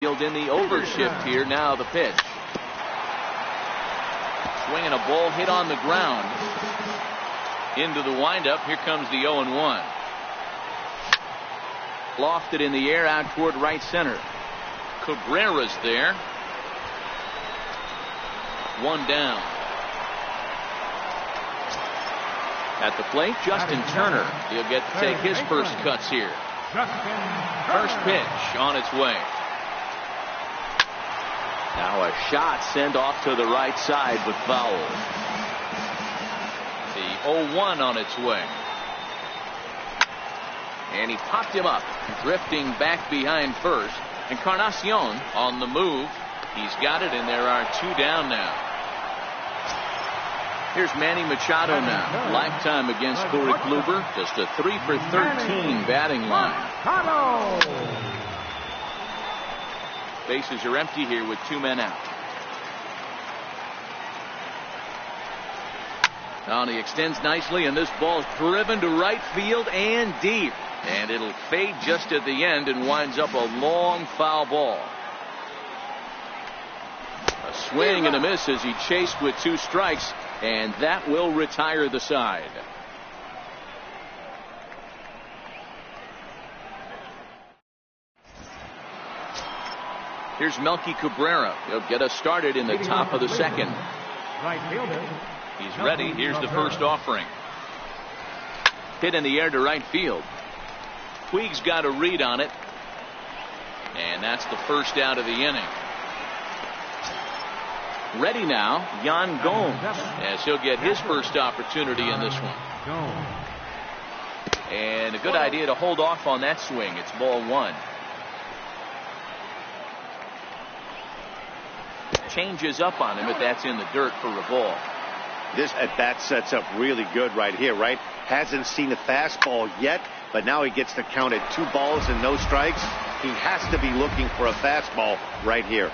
field in the overshift here. Now the pitch. Swinging a ball hit on the ground. Into the windup. Here comes the 0-1. Lofted in the air out toward right center. Cabrera's there. One down. At the plate, Justin Turner. He'll get to take his first cuts here. First pitch on its way. Now a shot sent off to the right side but foul. The 0-1 on its way. And he popped him up, drifting back behind first. Encarnacion on the move. He's got it, and there are two down now. Here's Manny Machado now. Lifetime against Corey Kluber. Just a 3 for 13 batting line. Bases are empty here with two men out. Now he extends nicely, and this ball's driven to right field and deep. And it'll fade just at the end and winds up a long foul ball. A swing and a miss as he chased with two strikes, and that will retire the side. Here's Melky Cabrera. He'll get us started in the top of the second. He's ready. Here's the first offering. Hit in the air to right field. Puig's got a read on it. And that's the first out of the inning. Ready now, Yan Gomes, as he'll get his first opportunity in this one. And a good idea to hold off on that swing. It's ball one. Changes up on him, but that's in the dirt for a ball. This at bat sets up really good right here, right? Hasn't seen a fastball yet, but now he gets to count at 2 balls and no strikes. He has to be looking for a fastball right here.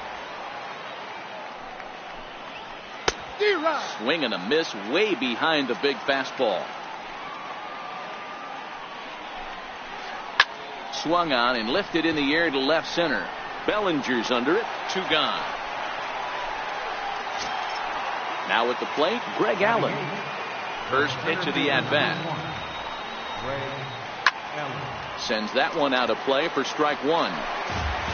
Swing and a miss way behind the big fastball. Swung on and lifted in the air to left center. Bellinger's under it. 2 gone. Now at the plate, Greg Allen. First pitch of the at-bat. Sends that one out of play for strike one.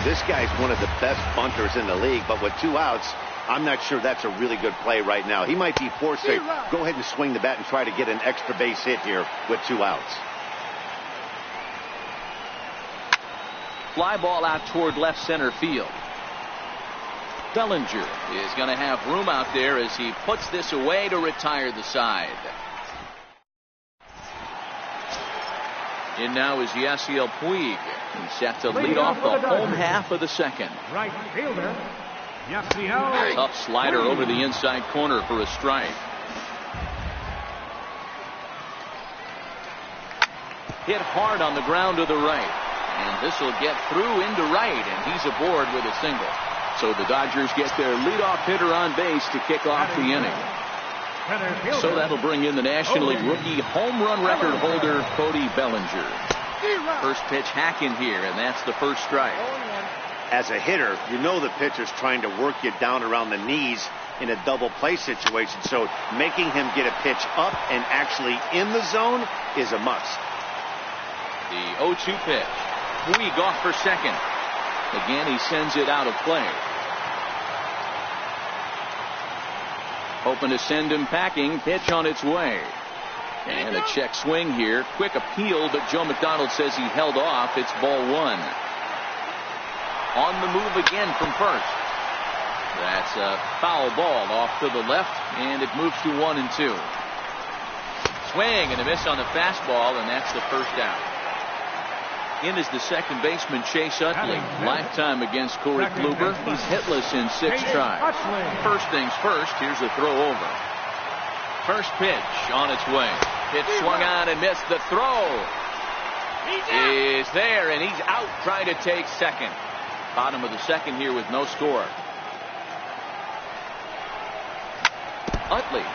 This guy's one of the best bunters in the league, but with 2 outs, I'm not sure that's a really good play right now. He might be forced to go ahead and swing the bat and try to get an extra base hit here with 2 outs. Fly ball out toward left center field. Bellinger is going to have room out there as he puts this away to retire the side. In now is Yasiel Puig. He's set to lead off the home half of the second. Right fielder, Yasiel. Tough slider over the inside corner for a strike. Hit hard on the ground to the right. And this will get through into right, and he's aboard with a single. So the Dodgers get their leadoff hitter on base to kick off the inning. So that'll bring in the National League rookie home run record holder, Cody Bellinger. First pitch hacking here, and that's the first strike. As a hitter, you know the pitcher's trying to work you down around the knees in a double play situation. So making him get a pitch up and actually in the zone is a must. The 0-2 pitch. Puig off for second. Again, he sends it out of play. Hoping to send him packing. Pitch on its way. And a check swing here. Quick appeal, but Joe McDonald says he held off. It's ball one. On the move again from first. That's a foul ball off to the left, and it moves to 1-2. Swing and a miss on the fastball, and that's the first out. In is the second baseman, Chase Utley. Lifetime against Corey Kluber. He's hitless in 6 tries. First things first, here's the throw over. First pitch on its way. Pitch swung on and missed. The throw is there, and he's out trying to take second. Bottom of the second here with no score. Utley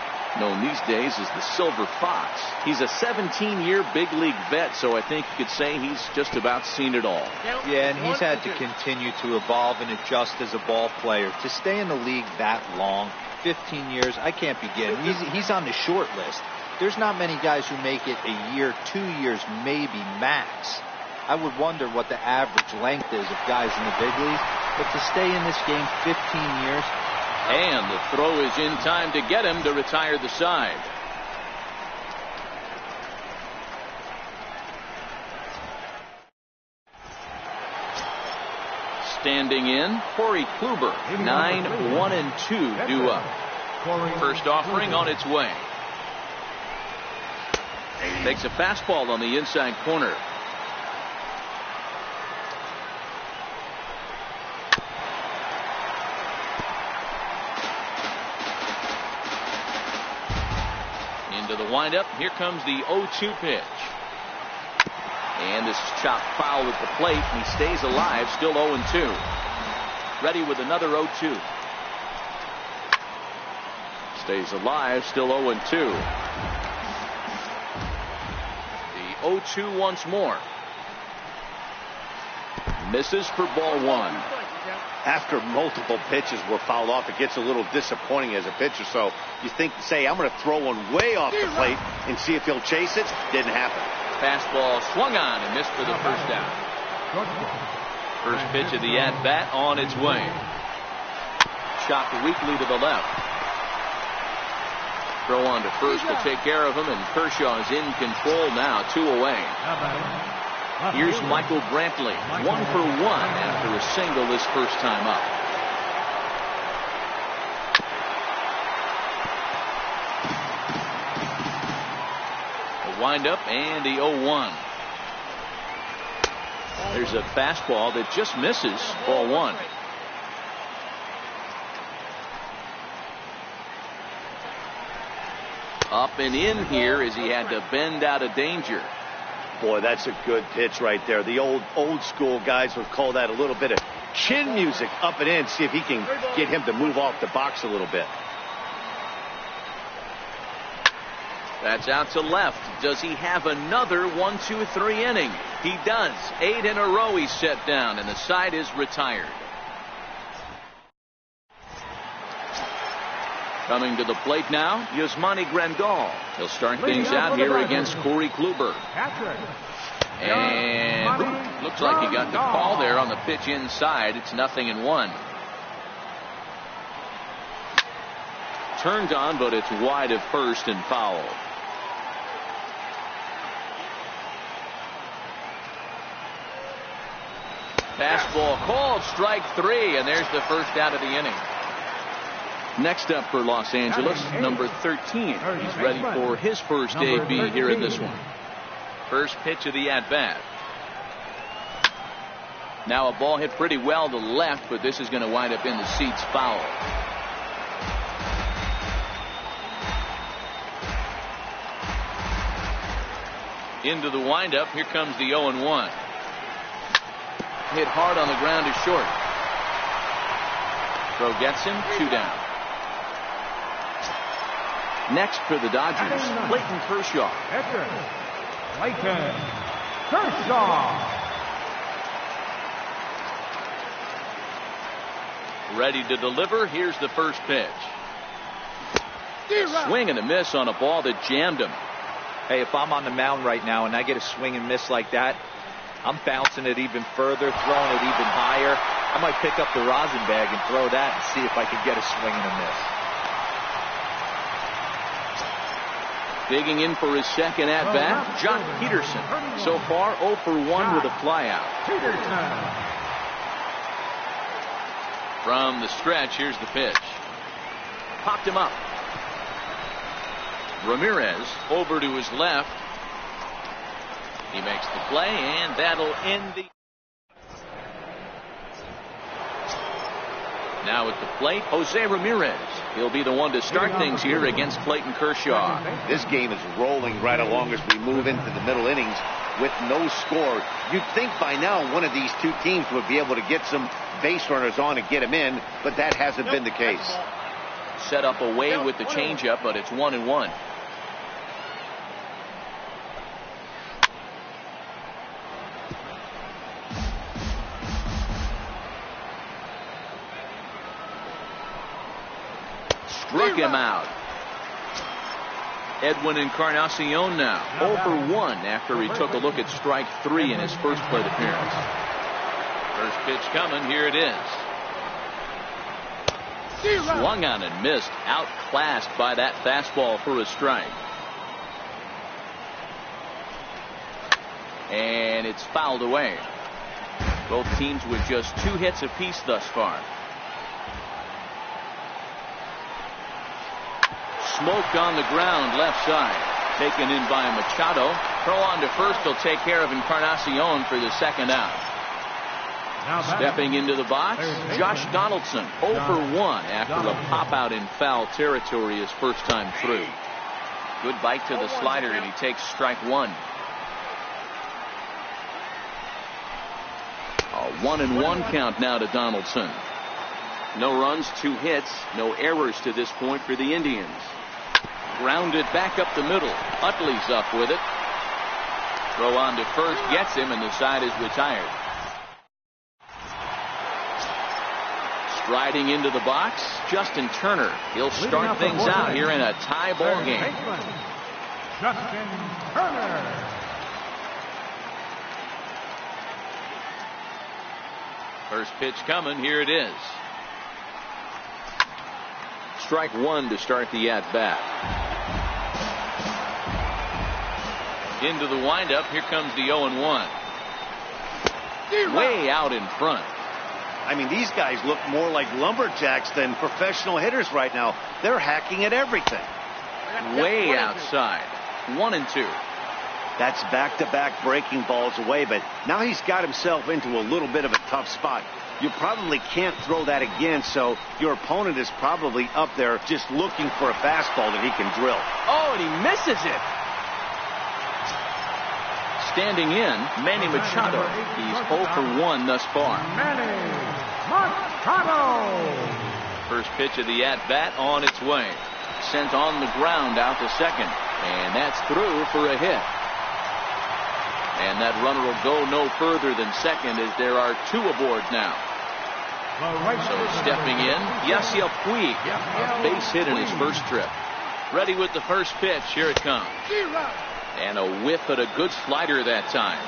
known these days as the Silver Fox. He's a 17-year big league vet, so I think you could say he's just about seen it all. Yeah, and he's had to continue to evolve and adjust as a ball player. To stay in the league that long, 15 years, I can't begin. He's on the short list. There's not many guys who make it a year, 2 years, maybe max. I would wonder what the average length is of guys in the big leagues, but to stay in this game 15 years. And the throw is in time to get him to retire the side. Standing in, Corey Kluber, 9-1-2 due up. First offering on its way. Takes a fastball on the inside corner. Into the windup. Here comes the 0-2 pitch. And this is chopped foul at the plate, and he stays alive, still 0-2. Ready with another 0-2. Stays alive, still 0-2. The 0-2 once more. Misses for ball one. After multiple pitches were fouled off, it gets a little disappointing as a pitcher. So you think, say, I'm going to throw one way off the plate and see if he'll chase it. Didn't happen. Fastball swung on and missed for the first out. First pitch of the at-bat on its way. Chopped weakly to the left. Throw on to first to take care of him, and Kershaw is in control now, 2 away. Here's Michael Brantley, 1 for 1 after a single his first time up. A windup and the 0-1. There's a fastball that just misses, ball one. Up and in here as he had to bend out of danger. Boy, that's a good pitch right there. The old school guys would call that a little bit of chin music, up and in. See if he can get him to move off the box a little bit. That's out to left. Does he have another 1-2-3 inning? He does. 8 in a row he's set down, and the side is retired. Coming to the plate now, Yasmani Grandal. He'll start things out here against Corey Kluber. And looks like he got the call there on the pitch inside. It's 0-1. Turned on, but it's wide of first and foul. Fastball called, strike 3, and there's the first out of the inning. Next up for Los Angeles, number 13. He's ready for his first debut here in this one. First pitch of the at-bat. Now a ball hit pretty well to left, but this is going to wind up in the seats, foul. Into the windup. Here comes the 0-1. Hit hard on the ground to short. Throw gets him, 2 down. Next for the Dodgers, Clayton Kershaw. Clayton Kershaw. Ready to deliver. Here's the first pitch. Swing and a miss on a ball that jammed him. Hey, if I'm on the mound right now and I get a swing and miss like that, I'm bouncing it even further, throwing it even higher. I might pick up the rosin bag and throw that and see if I can get a swing and a miss. Digging in for his second at-bat, Jock Peterson. So far, 0 for 1 with a flyout. From the stretch, here's the pitch. Popped him up. Ramirez over to his left. He makes the play, and that'll end the... Now at the plate, Jose Ramirez. He'll be the one to start things here against Clayton Kershaw. This game is rolling right along as we move into the middle innings with no score. You'd think by now one of these two teams would be able to get some base runners on and get them in, but that hasn't been the case. Set up away with the changeup, but it's 1-1. Struck him out. Edwin Encarnacion now 0 for 1 after he took a look at strike 3 in his first plate appearance. First pitch coming. Here it is. Swung on and missed. Outclassed by that fastball for a strike. And it's fouled away. Both teams with just 2 hits apiece thus far. Smoked on the ground, left side. Taken in by Machado. Throw on to first will take care of Encarnacion for the second out. Stepping into the box, Josh Donaldson 0 for 1 after a pop out in foul territory his first time through. Good bite to the slider, and he takes strike 1. A 1-1 count now to Donaldson. No runs, 2 hits, no errors to this point for the Indians. Grounded back up the middle. Utley's up with it. Throw on to first, gets him, and the side is retired. Striding into the box, Justin Turner. He'll start things out here in a tie ball game. Justin Turner. First pitch coming. Here it is. Strike 1 to start the at-bat. Into the windup. Here comes the 0-1. Way out in front. I mean, these guys look more like lumberjacks than professional hitters right now. They're hacking at everything. Way outside. 1-2. That's back-to-back breaking balls away, but now he's got himself into a little bit of a tough spot. You probably can't throw that again, so your opponent is probably up there just looking for a fastball that he can drill. Oh, and he misses it. Standing in, Manny Machado. He's 0 for 1 thus far. Manny Machado. First pitch of the at-bat on its way. Sent on the ground out to second. And that's through for a hit. And that runner will go no further than second as there are 2 aboard now. So stepping in, Yasiel Puig. A base hit in his first trip. Ready with the first pitch. Here it comes. And a whiff at a good slider that time.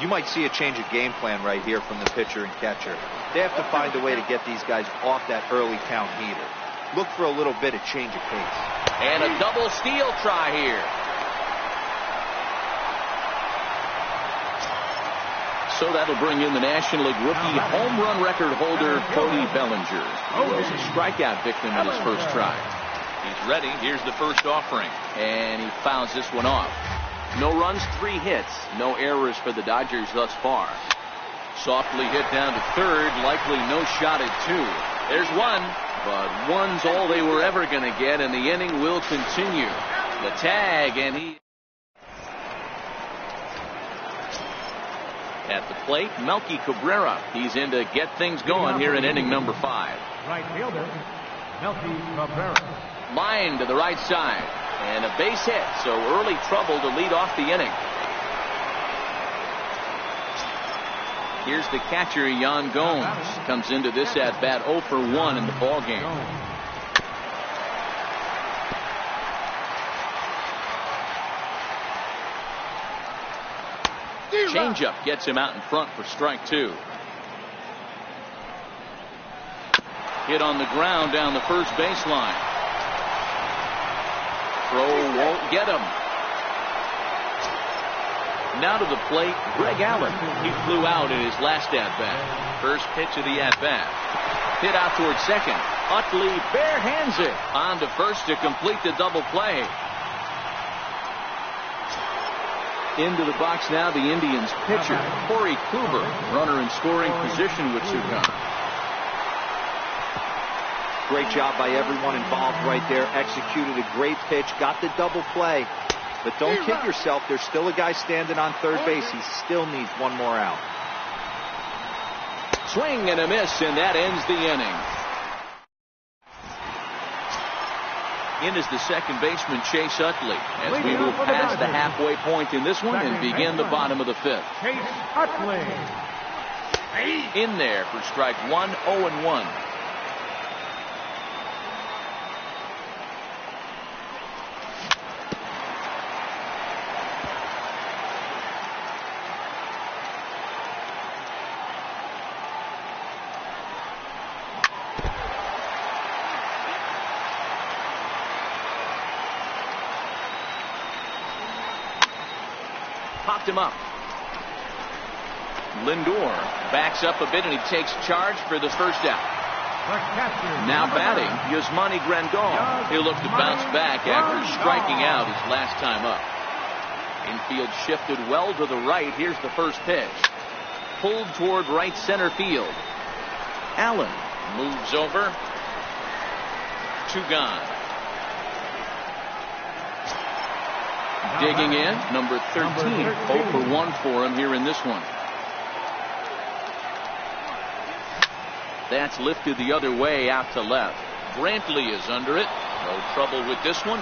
You might see a change of game plan right here from the pitcher and catcher. They have to find a way to get these guys off that early count heater. Look for a little bit of change of pace. And a double steal try here. So that'll bring in the National League rookie home run record holder Cody Bellinger. He was a strikeout victim in his first try. He's ready. Here's the first offering. And he fouls this one off. No runs, 3 hits. No errors for the Dodgers thus far. Softly hit down to third. Likely no shot at 2. There's 1. But 1's all they were ever going to get, and the inning will continue. The tag, and he... At the plate, Melky Cabrera. He's in to get things going here in inning number 5. Right fielder, Melky Cabrera. Line to the right side. And a base hit, so early trouble to lead off the inning. Here's the catcher, Yan Gomes. Comes into this at-bat 0 for 1 in the ballgame. Changeup gets him out in front for strike 2. Hit on the ground down the first baseline. Throw won't get him. Now to the plate, Greg Allen. He flew out in his last at-bat. First pitch of the at-bat. Hit out towards second. Utley barehands it. On to first to complete the double play. Into the box now, the Indians pitcher, Corey Kluber. Runner in scoring position with 2 guns. Great job by everyone involved right there. Executed a great pitch. Got the double play. But don't kid yourself. There's still a guy standing on third base. He still needs 1 more out. Swing and a miss, and that ends the inning. In is the second baseman, Chase Utley, as we move past the halfway point in this one and begin the bottom of the fifth. Chase Utley. In there for strike one, 0-1. Popped him up. Lindor backs up a bit and he takes charge for the first out. Now batting, Yasmani Grandal. He'll look to bounce back after striking out his last time up. Infield shifted well to the right. Here's the first pitch. Pulled toward right center field. Allen moves over. 2 gone. Digging in, number 13. 0 for 1 for him here in this one. That's lifted the other way out to left. Brantley is under it. No trouble with this one.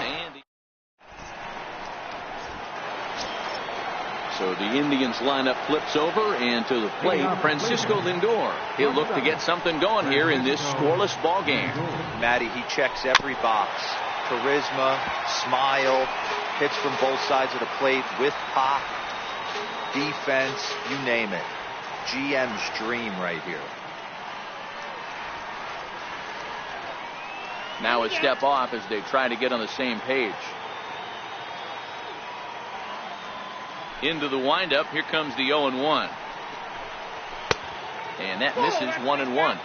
So the Indians lineup flips over, and to the plate, Francisco Lindor. He'll look to get something going here in this scoreless ball game. Matty, he checks every box. Charisma, smile, hits from both sides of the plate with pop, defense, you name it. GM's dream right here. Now a step off as they try to get on the same page. Into the windup. Here comes the 0-1. And that misses 1-1.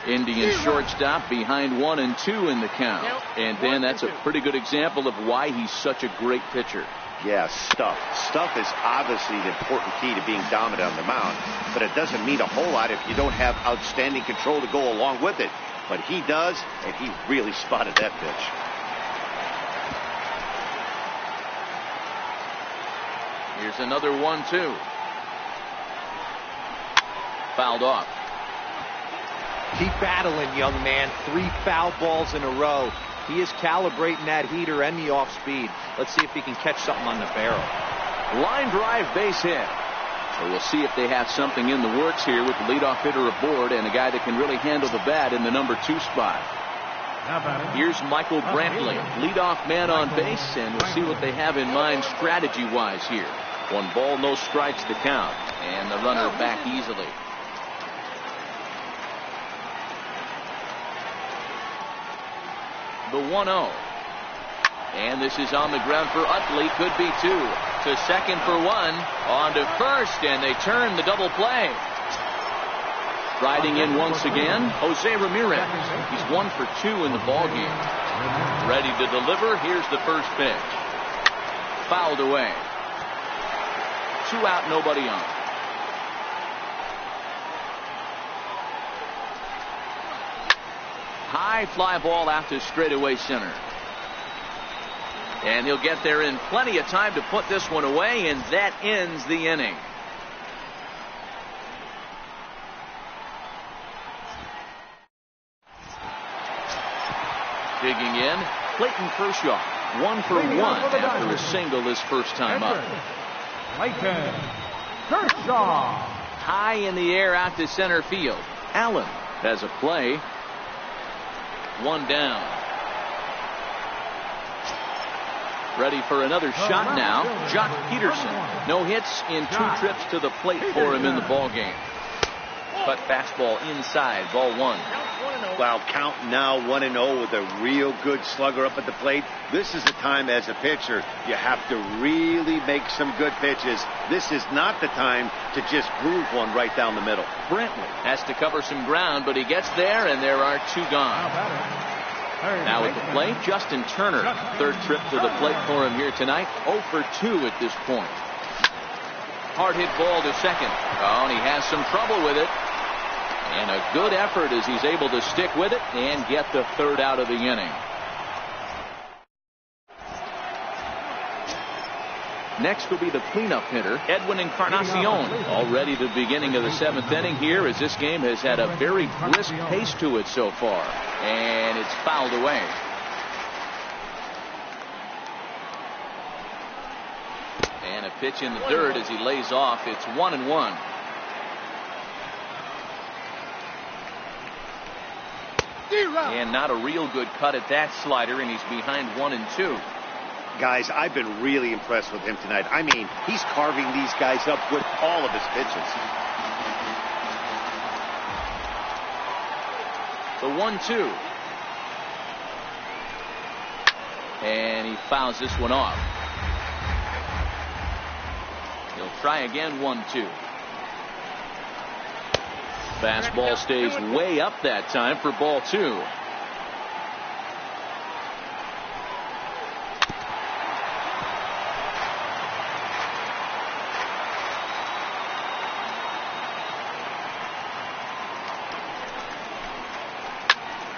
Indian shortstop behind 1-2 in the count. And then that's a pretty good example of why he's such a great pitcher. Yeah, stuff. Stuff is obviously the important key to being dominant on the mound, but it doesn't mean a whole lot if you don't have outstanding control to go along with it. But he does, and he really spotted that pitch. Here's another 1-2. Fouled off. Keep battling, young man. 3 foul balls in a row. He is calibrating that heater and the off speed. Let's see if he can catch something on the barrel. Line drive, base hit. So we'll see if they have something in the works here with the leadoff hitter aboard and a guy that can really handle the bat in the number 2 spot. Here's Michael Brantley, leadoff man on base, and we'll see what they have in mind strategy-wise here. 1 ball, no strikes to count, and the runner back easily. The 1-0. And this is on the ground for Utley. Could be 2. To second for 1. On to first, and they turn the double play. Riding in once again, Jose Ramirez. He's 1 for 2 in the ballgame. Ready to deliver. Here's the first pitch. Fouled away. 2 out, nobody on. High fly ball out to straightaway center. And he'll get there in plenty of time to put this one away, and that ends the inning. Digging in, Clayton Kershaw. 1 for 1 after a single his first time up. Clayton Kershaw. High in the air out to center field. Allen has a play. 1 down. Ready for another shot now. Jock Peterson. No hits in 2 trips to the plate for him in the ball game. Cut fastball inside. Ball 1. Well, count now 1-0 with a real good slugger up at the plate. This is the time as a pitcher you have to really make some good pitches. This is not the time to just groove one right down the middle. Brantley has to cover some ground, but he gets there, and there are 2 gone. Now at the plate, Justin Turner. 3rd trip to the plate for him here tonight. 0 for 2 at this point. Hard hit ball to second. Oh, and he has some trouble with it. And a good effort as he's able to stick with it and get the 3rd out of the inning. Next will be the cleanup hitter, Edwin Encarnacion. Already the beginning of the 7th inning here, as this game has had a very brisk pace to it so far. And it's fouled away. And a pitch in the dirt as he lays off. It's 1-1. And not a real good cut at that slider, and he's behind 1-2. Guys, I've been really impressed with him tonight. I mean, he's carving these guys up with all of his pitches. The 1-2. And he fouls this one off. He'll try again, 1-2. Fastball stays way up that time for ball 2.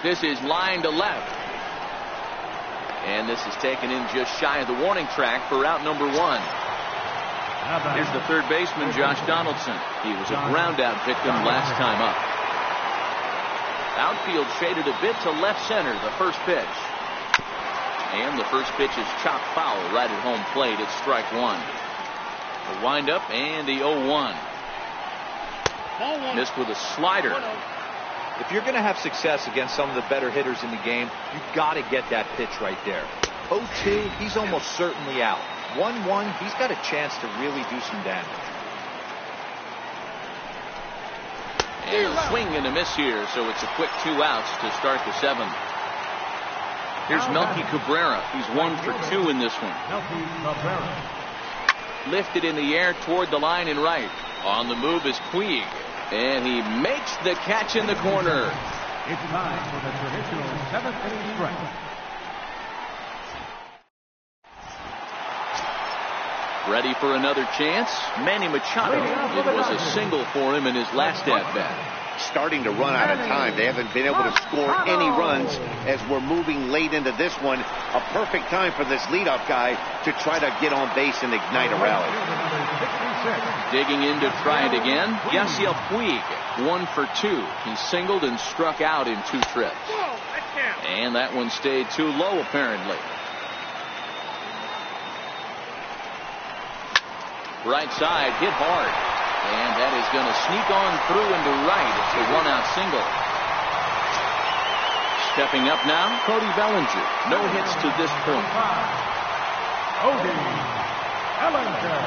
This is line to left. And this is taken in just shy of the warning track for out number 1. Here's the third baseman, Josh Donaldson. He was a ground out victim last time up. Outfield shaded a bit to left center, the first pitch. And the first pitch is chopped foul right at home plate. It's strike 1. The windup and the 0-1. Missed with a slider. If you're going to have success against some of the better hitters in the game, you've got to get that pitch right there. 0-2, he's almost certainly out. 1-1, he's got a chance to really do some damage. And a swing and a miss here, so it's a quick 2 outs to start the 7th. Here's Melky Cabrera. He's 1 for 2 in this one. Lifted in the air toward the line and right. On the move is Puig. And he makes the catch in the corner. It's time for the traditional 7th inning stretch. Ready for another chance? Manny Machado. It was a single for him in his last at-bat. Starting to run out of time. They haven't been able to score any runs as we're moving late into this one. A perfect time for this leadoff guy to try to get on base and ignite a rally. Digging in to try it again, Yasiel Puig, 1 for 2. He singled and struck out in 2 trips. And that one stayed too low, apparently. Right side, hit hard. And that is going to sneak on through into right. It's a 1-out single. Stepping up now, Cody Bellinger. No hits to this point. Cody Bellinger.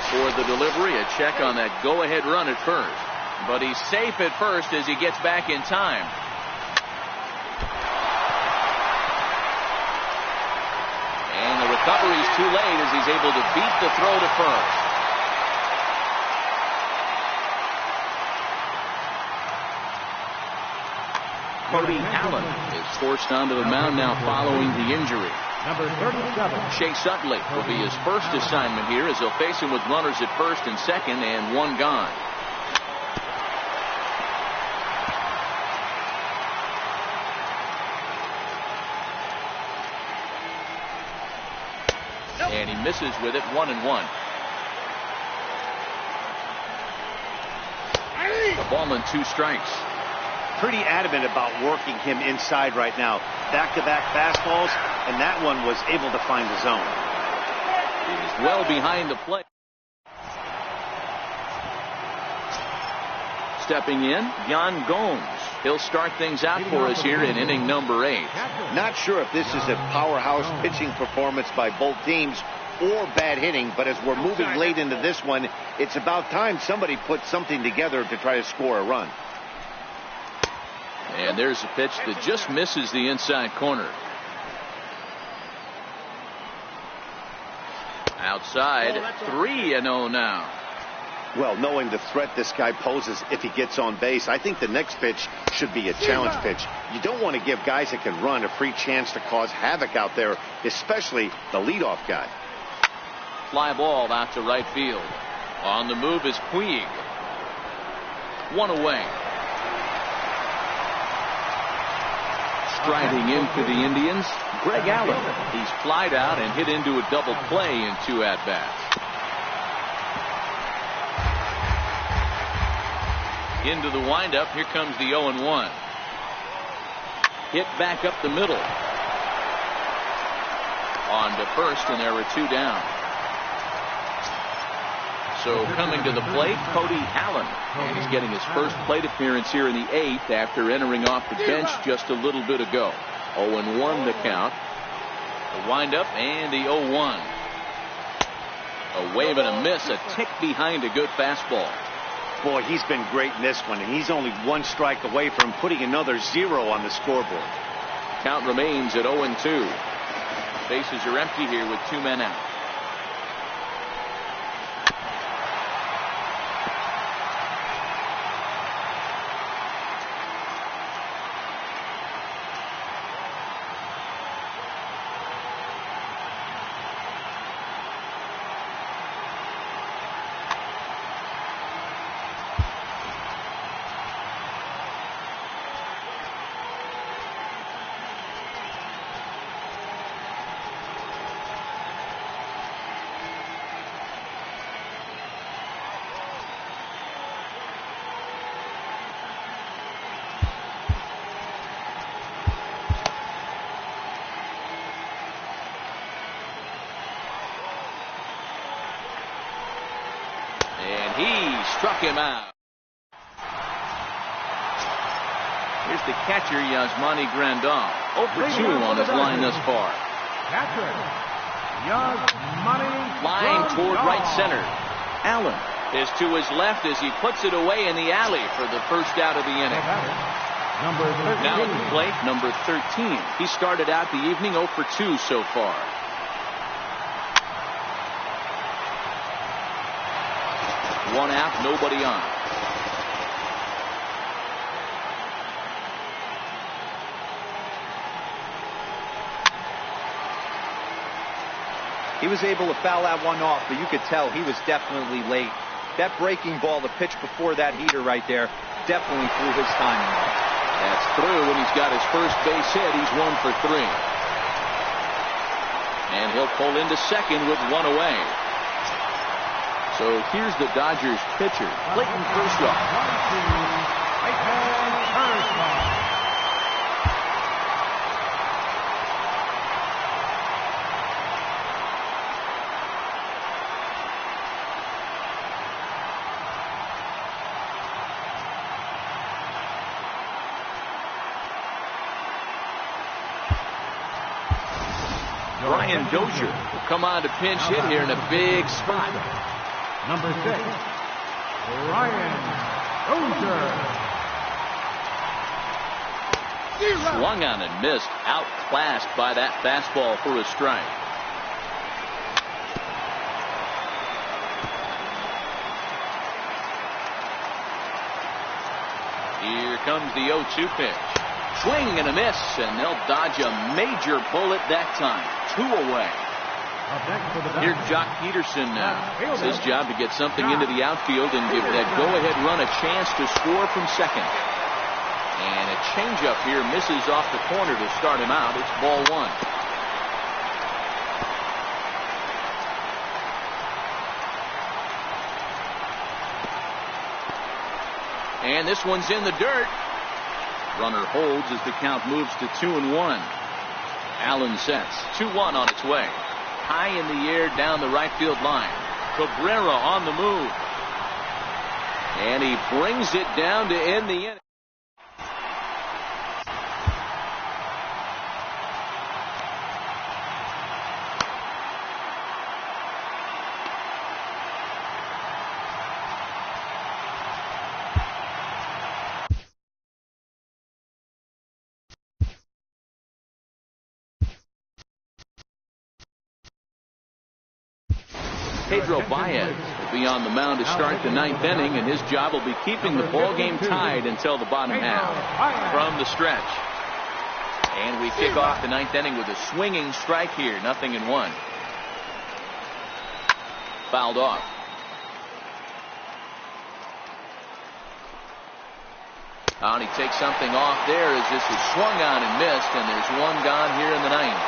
Before the delivery, a check on that go-ahead run at first. But he's safe at first as he gets back in time. And the recovery's too late as he's able to beat the throw to first. Cody Allen is forced onto the mound now following the injury. Number 37. Chase Utley will be his first assignment here as they'll face him with runners at first and second and 1 gone. And he misses with it, 1-1. The ball and 2 strikes. Pretty adamant about working him inside right now. Back-to-back fastballs, and that one was able to find the zone. He's well behind the plate. Stepping in, Yan Gomes. He'll start things out for us here in inning number 8. Not sure if this is a powerhouse pitching performance by both teams or bad hitting, but as we're moving late into this one, it's about time somebody put something together to try to score a run. And there's a pitch that just misses the inside corner. Outside, 3-0 now. Well, knowing the threat this guy poses if he gets on base, I think the next pitch should be a challenge pitch. You don't want to give guys that can run a free chance to cause havoc out there, especially the leadoff guy. Fly ball out to right field. On the move is Puig. 1 away. striding in for the Indians, Greg Allen. He's flied out and hit into a double play in 2 at-bats. Into the windup. Here comes the 0-1. Hit back up the middle. On to first, and there are 2 down. So coming to the plate, Cody Allen. And he's getting his first plate appearance here in the 8th after entering off the bench just a little bit ago. 0-1 the count. The windup and the 0-1. A wave and a miss, a tick behind a good fastball. Boy, he's been great in this one, and he's only 1 strike away from putting another 0 on the scoreboard. Count remains at 0-2. Bases are empty here with 2 men out. Struck him out. Here's the catcher, Yasmani Grandal. 0 for 2 on his line thus far. Catcher, Yasmani Flying toward right center. Allen is to his left as he puts it away in the alley for the first out of the inning. Now at the plate, number 13. He started out the evening 0 for 2 so far. One out, nobody on. He was able to foul that one off, but you could tell he was definitely late. That breaking ball, the pitch before that heater right there, definitely threw his timing off. That's through, and he's got his first base hit. He's 1 for 3. And he'll pull into second with 1 away. So here's the Dodgers pitcher, Clayton Kershaw. Brian Dozier will come on to pinch hit here in a big spot. Number 6, Brian Dozier. Swung on and missed, outclassed by that fastball for a strike. Here comes the 0-2 pitch. Swing and a miss, and they'll dodge a major bullet that time. 2 away. Here's Jock Peterson now. It's his job to get something into the outfield and give that go-ahead run a chance to score from second. And a changeup here misses off the corner to start him out. It's ball 1. And this one's in the dirt. Runner holds as the count moves to 2-1. Allen sets. 2-1 on its way. High in the air down the right field line. Cabrera on the move. And he brings it down to end the inning. Pedro Baez will be on the mound to start the 9th inning, and his job will be keeping the ball game tied until the bottom half from the stretch. And we kick off the 9th inning with a swinging strike here, 0-1. Fouled off. And he takes something off there as this is swung on and missed, and there's one gone here in the ninth.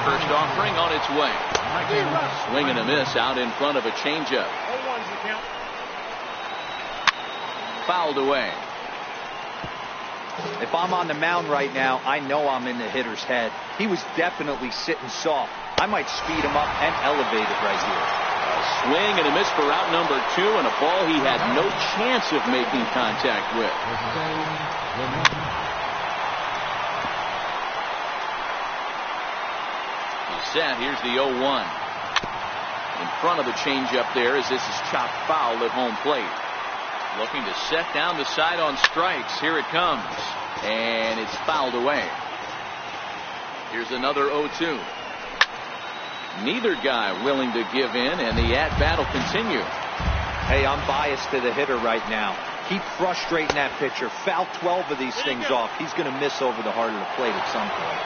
First offering on its way. Swing and a miss out in front of a changeup. Fouled away. If I'm on the mound right now, I know I'm in the hitter's head. He was definitely sitting soft. I might speed him up and elevate it right here. A swing and a miss for out number 2, and a ball he had no chance of making contact with. He's set. Here's the 0-1. In front of the changeup there as this is chopped foul at home plate. Looking to set down the side on strikes. Here it comes. And it's fouled away. Here's another 0-2. Neither guy willing to give in, and the at-bat will continue. Hey, I'm biased to the hitter right now. Keep frustrating that pitcher. Foul 12 of these things off. He's going to miss over the heart of the plate at some point.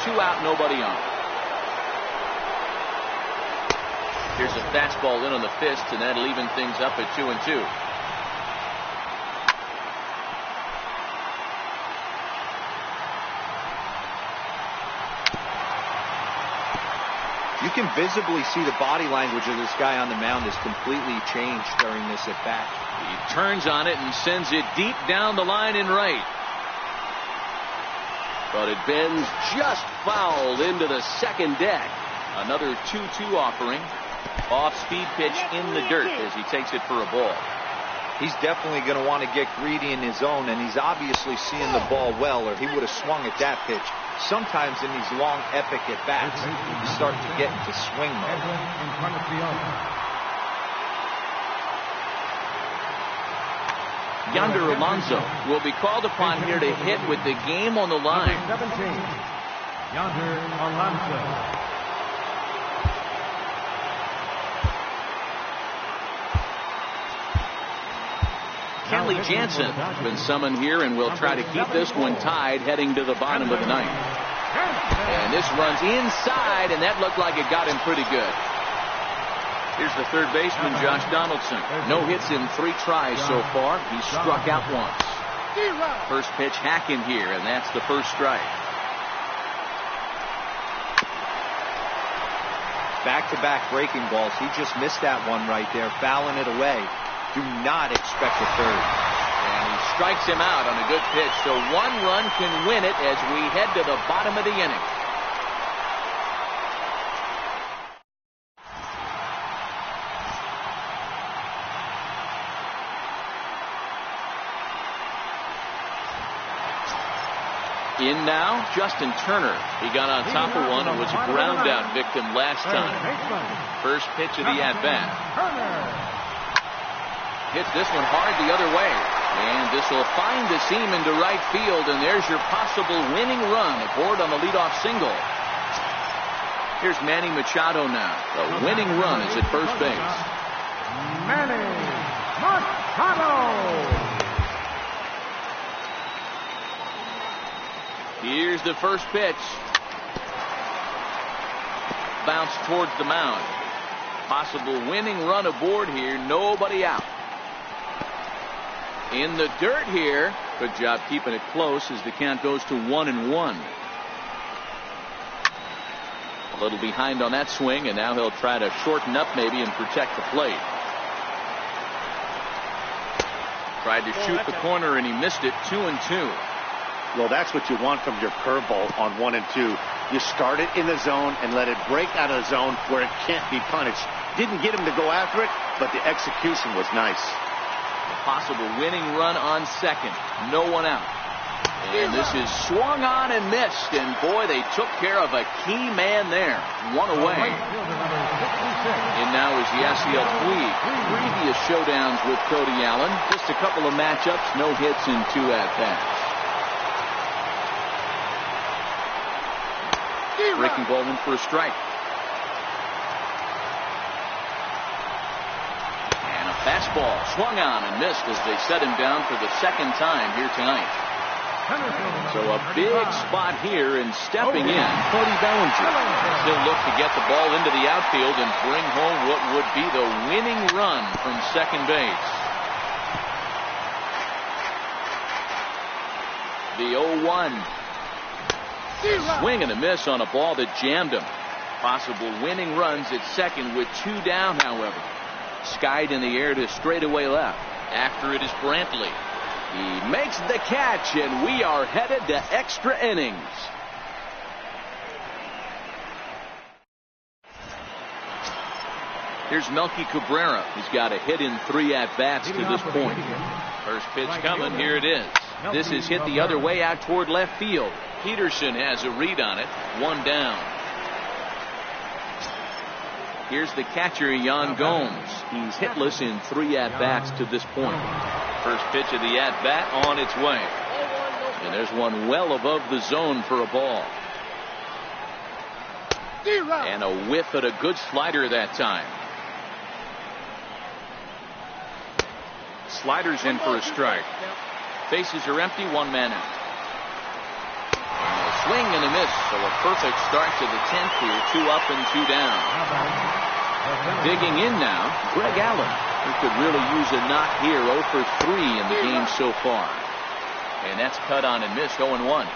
2 out, nobody on. Here's a fastball in on the fist, and that'll even things up at 2-2. You can visibly see the body language of this guy on the mound has completely changed during this at bat. He turns on it and sends it deep down the line in right. But it bends just fouled into the second deck. Another 2-2 offering. Off-speed pitch in the dirt as he takes it for a ball. He's definitely going to want to get greedy in his zone, and he's obviously seeing the ball well, or he would have swung at that pitch. Sometimes in these long, epic at-bats, you start to get into swing mode. Yonder Alonso will be called upon here to hit with the game on the line. 17, Yonder Alonso. Kenley Jansen has been summoned here and will try to keep this one tied heading to the bottom of the ninth. And this runs inside, and that looked like it got him pretty good. Here's the third baseman, Josh Donaldson. No hits in 3 tries so far. He struck out once. First pitch hacking here, and that's the first strike. Back-to-back breaking balls. He just missed that one right there, fouling it away. Do not expect a third. And he strikes him out on a good pitch, so 1 run can win it as we head to the bottom of the inning. In now, Justin Turner. He got on top of one and was a ground out victim last time. First pitch of the at-bat. Hits this one hard the other way. And this will find the seam into right field, and there's your possible winning run aboard on the leadoff single. Here's Manny Machado now. The winning run is at first base. Manny Machado. Here's the first pitch. Bounce towards the mound. Possible winning run aboard here. Nobody out. In the dirt here. Good job keeping it close as the count goes to 1-1. A little behind on that swing, and now he'll try to shorten up maybe and protect the plate. Tried to shoot the corner and he missed it. 2-2. Well, that's what you want from your curveball on 1 and 2. You start it in the zone and let it break out of the zone where it can't be punished. Didn't get him to go after it, but the execution was nice. A possible winning run on second. No one out. And this is swung on and missed. And boy, they took care of a key man there. 1 away. And now is Yasiel Puig. Previous showdowns with Cody Allen. Just a couple of matchups. No hits in 2 at-bats. Breaking ball in for a strike. And a fastball swung on and missed as they set him down for the second time here tonight. So a big spot here, and stepping in, Cody Bellinger. He'll look to get the ball into the outfield and bring home what would be the winning run from second base. The 0-1. Swing and a miss on a ball that jammed him. Possible winning runs at second with 2 down, however. Skied in the air to straightaway left. After it is Brantley. He makes the catch, and we are headed to extra innings. Here's Melky Cabrera. He's got a hit in 3 at-bats to this point. First pitch coming. Here it is. This is hit the other way out toward left field. Peterson has a read on it. 1 down. Here's the catcher, Yan Gomes. He's hitless in 3 at-bats to this point. First pitch of the at-bat on its way. And there's one well above the zone for a ball. And a whiff at a good slider that time. Sliders in for a strike. Bases are empty, 1 man out. And a swing and a miss. So a perfect start to the 10th here. 2 up and 2 down. Digging in now, Greg Allen. He could really use a knock here. 0 for 3 in the game so far. And that's cut on and missed. 0-1.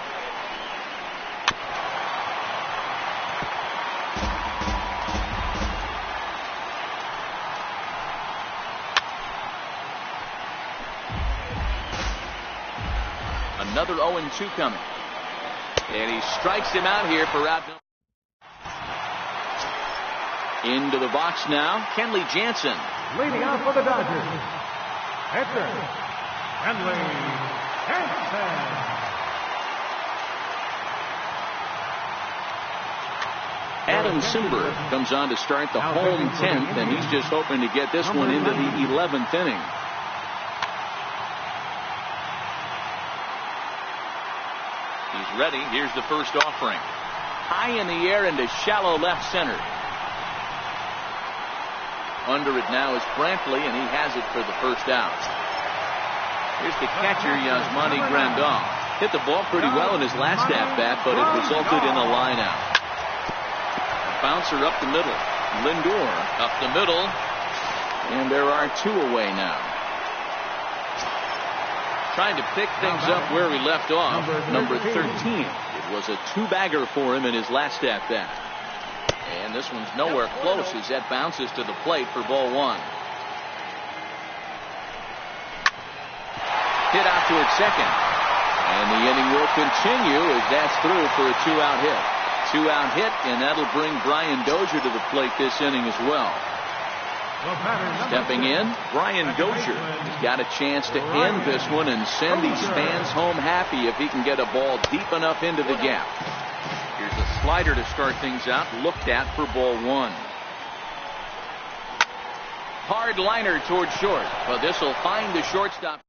Another 0-2 coming. And he strikes him out here for out. Into the box now, Kenley Jansen. Leading off for the Dodgers, pitcher, Kenley Jansen. Adam Simber comes on to start the home 10th, and he's just hoping to get this one into the 11th inning. He's ready. Here's the first offering. High in the air into shallow left center. Under it now is Brantley, and he has it for the first out. Here's the catcher, Yasmani Grandal. Hit the ball pretty well in his last at-bat, but it resulted in a line out. Bouncer up the middle. Lindor up the middle. And there are 2 away now. Trying to pick things up where we left off. Number 13. It was a 2-bagger for him in his last at-bat. And this one's nowhere close as that bounces to the plate for ball 1. Hit out toward second. And the inning will continue as that's through for a 2-out hit. 2-out hit, and that'll bring Brian Dozier to the plate this inning as well. Stepping in, Brian Dozier. He's got a chance to end this one and send these fans home happy if he can get a ball deep enough into the gap. Here's a slider to start things out, looked at for ball 1. Hard liner toward short, but this will find the shortstop.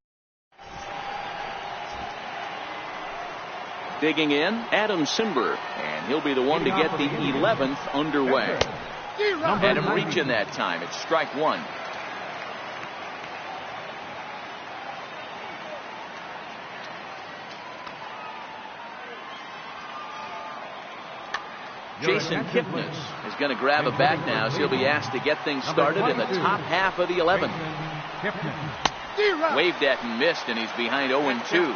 Digging in, Adam Simber, and he'll be the one to get the 11th underway. Had him reaching that time. It's strike 1. Jason Kipnis is going to grab a bat now, so he'll be asked to get things started in the top half of the 11th. Waved at and missed, and he's behind 0-2.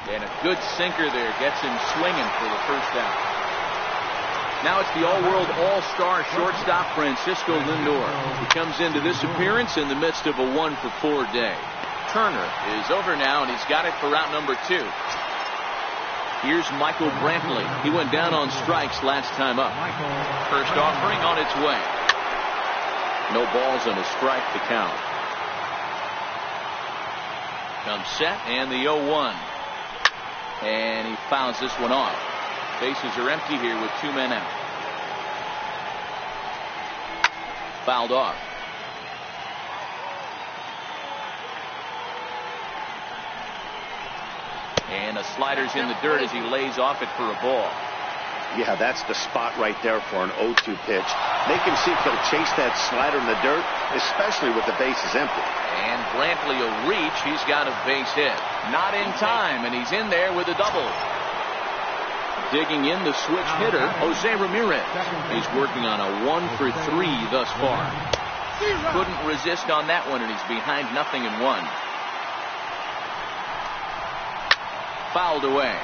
And a good sinker there gets him swinging for the first out. Now it's the all-world all-star shortstop Francisco Lindor. He comes into this appearance in the midst of a 1-for-4 day. Turner is over now, and he's got it for route number 2. Here's Michael Brantley. He went down on strikes last time up. First offering on its way. No balls and a strike to count. Comes set, and the 0-1. And he fouls this one off. Bases are empty here with 2 men out. Fouled off. And a slider's in the dirt as he lays off it for a ball. Yeah, that's the spot right there for an 0-2 pitch. They can see if he'll chase that slider in the dirt, especially with the bases empty. And Brantley will reach. He's got a base hit. Not in time, and he's in there with a double. Digging in the switch hitter, Jose Ramirez. He's working on a 1-for-3 thus far. Couldn't resist on that one, and he's behind 0-1. fouled away.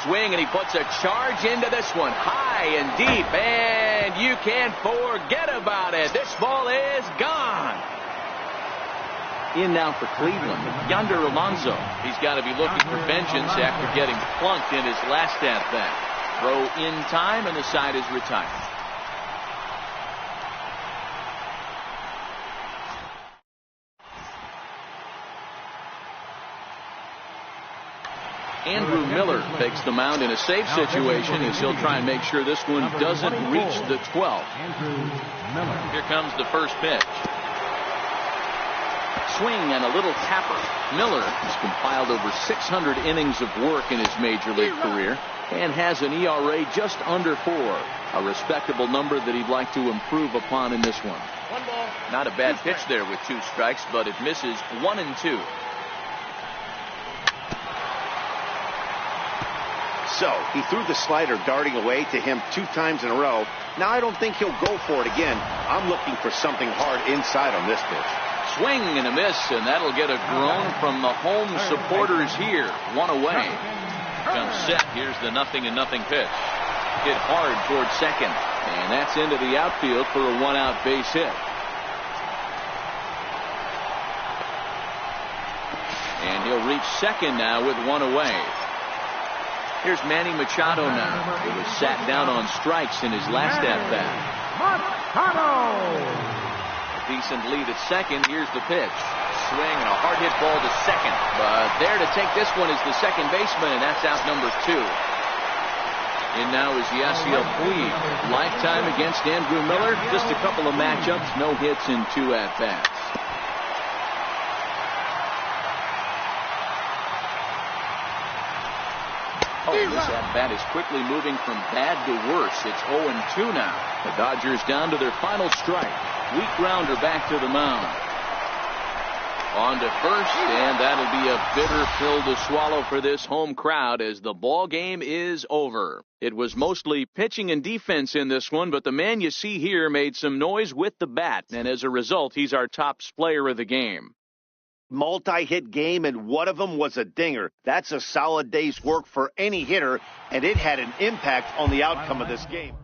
Swing, and he puts a charge into this one, high and deep, and you can't forget about it. This ball is gone. In now for Cleveland, Yonder Alonso. He's got to be looking for vengeance after getting plunked in his last at-bat. Throw in time, and the side is retired. Andrew Miller takes the mound in a safe situation as he'll try and make sure this one doesn't reach the 12th. Here comes the first pitch. Swing and a little tapper. Miller has compiled over 600 innings of work in his major league career and has an ERA just under 4. A respectable number that he'd like to improve upon in this one. Not a bad pitch there with 2 strikes, but it misses 1 and 2. So, he threw the slider darting away to him 2 times in a row. Now, I don't think he'll go for it again. I'm looking for something hard inside on this pitch. Swing and a miss, and that'll get a groan from the home supporters here. 1 away. Comes set. Here's the 0-0 pitch. Hit hard towards second, and that's into the outfield for a 1-out base hit. And he'll reach second now with 1 away. Here's Manny Machado now. He was sat down on strikes in his last at-bat. Machado! A decent lead at second. Here's the pitch. Swing and a hard hit ball to second. But there to take this one is the second baseman, and that's out number 2. In now is Yasiel Puig. Lifetime against Andrew Miller. Just a couple of matchups. No hits in 2 at-bats. This at-bat is quickly moving from bad to worse. It's 0-2 now. The Dodgers down to their final strike. Weak grounder back to the mound. On to first, and that'll be a bitter pill to swallow for this home crowd as the ball game is over. It was mostly pitching and defense in this one, but the man you see here made some noise with the bat, and as a result, he's our top player of the game. Multi-hit game, and one of them was a dinger. That's a solid day's work for any hitter, and it had an impact on the outcome of this game.